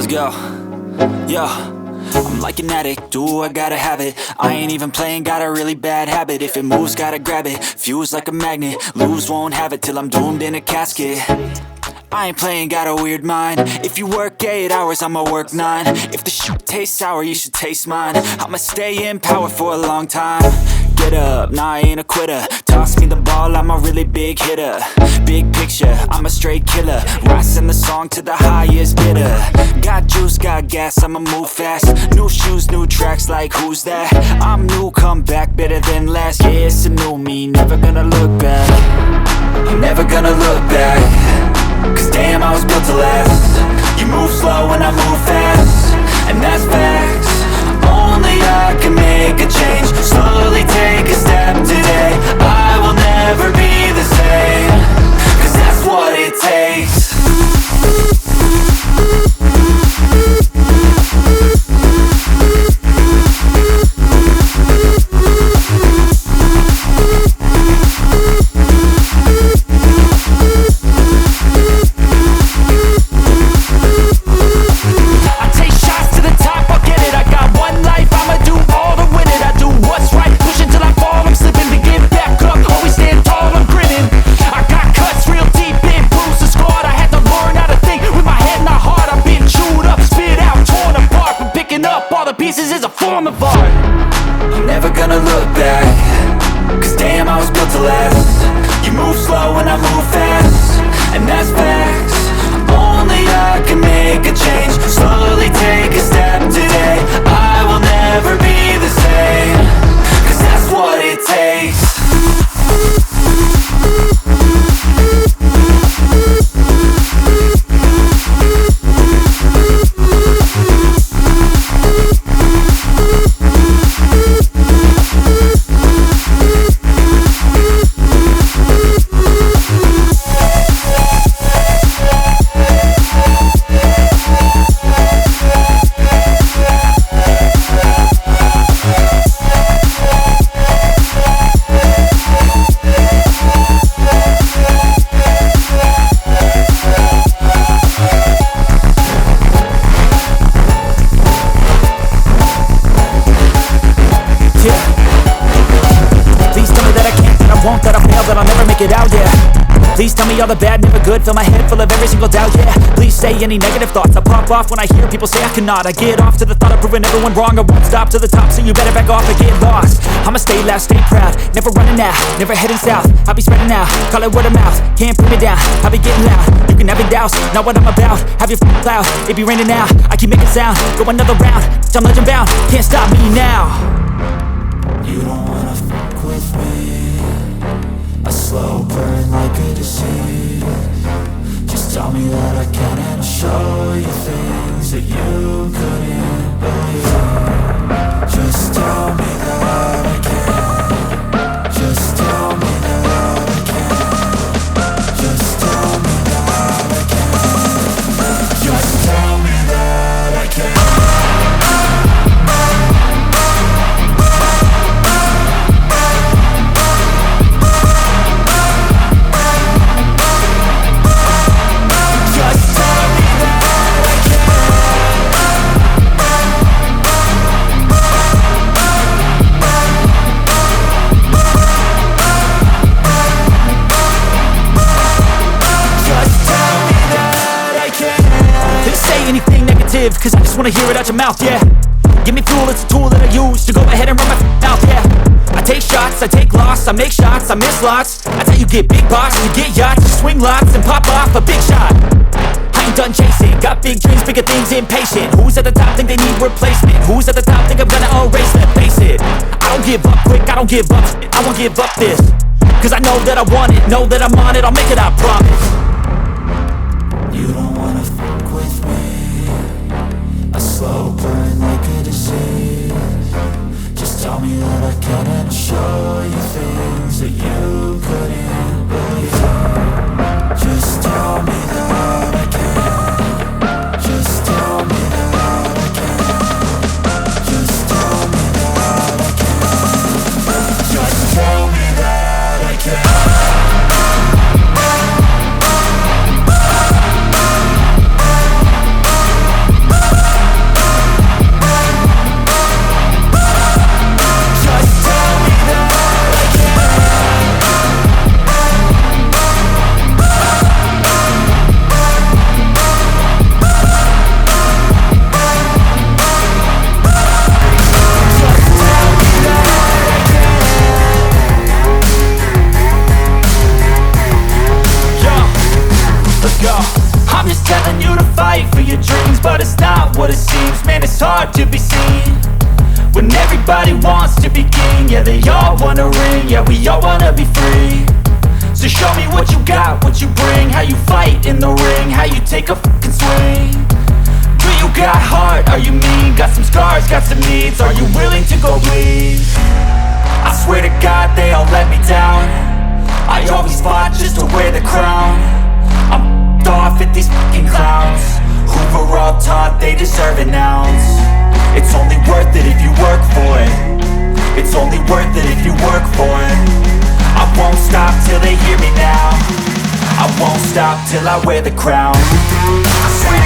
Let's go. Yo, I'm like an addict, do I gotta have it. I ain't even playing, got a really bad habit. If it moves, gotta grab it, fuse like a magnet. Lose, won't have it till I'm doomed in a casket. I ain't playing, got a weird mind. If you work 8 hours, I'ma work 9. If the shit tastes sour, you should taste mine. I'ma stay in power for a long time. Get up, nah, I ain't a quitter. Toss me the ball, I'm a really big hitter. Big picture, I'm a straight killer. Rising the song to the highest bidder. Got juice, got gas, I'ma move fast. New shoes, new tracks, like who's that? I'm new, come back, better than last. Yeah, it's a new me, never gonna look back. I'm never gonna look back. Cause damn, I was built to last. You move slow and I move fast, and that's facts. Only I can make a change. Slowly take a step today. I will never be the same. Cause that's what it takes. Pieces is a form of art. I'm never gonna look back. Cause damn, I was built to last. You move slow and I move fast, and that's facts. Only I can make a change. Slowly take a step today. I will never be the same. Cause that's what it takes. Please tell me all the bad, never good. Fill my head full of every single doubt, yeah. Please say any negative thoughts. I pop off when I hear people say I cannot. I get off to the thought of proving everyone wrong. I won't stop to the top, so you better back off and get lost. I'ma stay loud, stay proud, never running out, never heading south. I'll be spreading out, call it word of mouth. Can't put me down, I'll be getting loud. You can have it douse, not what I'm about. Have your f***ing cloud, it be raining now. I keep making sound, go another round. I'm legend bound, can't stop me now. You don't wanna fuck with me. A slow burn like a disease. Just tell me that I can and I'll show you things that you couldn't believe. Just tell me that I can. Just tell me that I can. Just tell me that I can. Just tell me that I can. Cause I just wanna hear it out your mouth, yeah. Give me fuel, it's a tool that I use to go ahead and run my mouth, yeah. I take shots, I take loss, I make shots, I miss lots. That's how you get big box, you get yachts, you swing lots and pop off a big shot. I ain't done chasing, got big dreams, bigger things, impatient. Who's at the top think they need replacement? Who's at the top think I'm gonna erase them? Face it, I don't give up quick, I don't give up, I won't give up this. Cause I know that I want it, know that I'm on it, I'll make it, I promise. You don't wanna fuck with me. A slow burn like a disease. Just tell me that I can and I'll show you things that you couldn't believe. Just tell me that I can. Just tell me that I can. Just tell me that I can. Just tell me that I can. dreams, but it's not what it seems. Man, it's hard to be seen when everybody wants to be king. Yeah, they all wanna ring, yeah, we all wanna be free. So show me what you got, what you bring, how you fight in the ring, how you take a fucking swing. Do you got heart, are you mean? Got some scars, got some needs, are you willing to go bleed? I swear to God they all let me down. I always fought just to wear the crown. I'm off at these fucking clowns who were all taught they deserve an ounce. It's only worth it if you work for it. It's only worth it if you work for it. I won't stop till they hear me now. I won't stop till I wear the crown. I swear